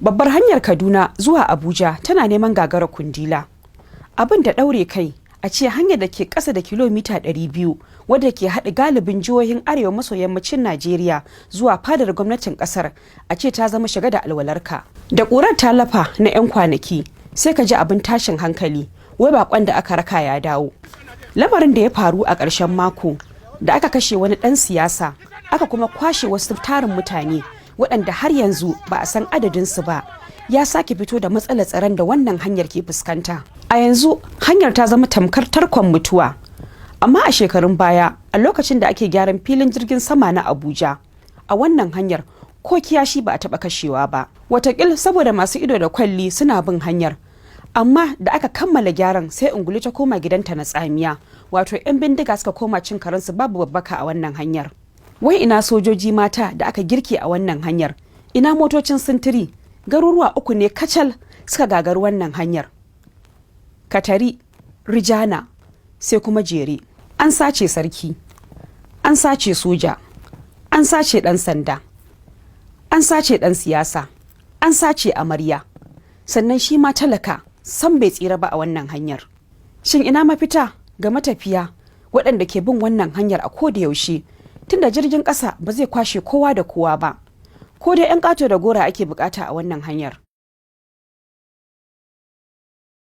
Babbar hanyar Kaduna zuwa Abuja tana neman gagara kundila. Abin da ɗaure kai a ce hanyar da ke ƙasa da kilomita 200 wadda ke haɗa galibin jihohin arewa maso yammacin Najeriya zuwa fadar gwamnatin ƙasar a ce ta zama shiga da alwalarka. Da ƙurar ta lafa na 'yan kwanaki sai ka ji abin tashin hankali wai baƙon da aka raka ya dawo. Lamarin da ya faru a ƙarshen mako da aka kashe wani ɗan siyasa aka kuma kwashe wasu tarin mutane waɗanda har yanzu ba a san adadinsu ba ya sake fito da matsalar tsaron da wannan hanyar ke fuskanta. A yanzu hanyar ta zama tamkar tarkon mutuwa. Amma a shekarun baya a lokacin da ake gyaran filin jirgin sama na Abuja a wannan hanyar ko kiyashi ba a taɓa kashewa ba. Wataƙil saboda masu ido da kwalli suna bin hanyar. Amma da aka kammala gyaran sai ungulu ta koma gidanta na tsamiya, wato 'yan bindiga suka koma cin karensu babu babbaka a wannan hanyar. Wai ina sojoji mata da aka girke a wannan hanyar, ina motocin sintiri, garuruwa 3 ne kacal suka gagaru wannan hanyar. Katari, Rijana, sai kuma Jere. An sace sarki, an sace soja, an sace ɗan sanda, an sace ɗan siyasa, an sace amarya, sannan shi ma talaka san bai tsira ba a wannan hanyar. Shin ina mafita ga matafiya waɗanda ke bin wannan hanyar a koda yaushe, tunda jirgin ƙasa ba zai kwashe kowa da kowa ba, ko dai 'yan ƙato da gora ake bukata a wannan hanyar.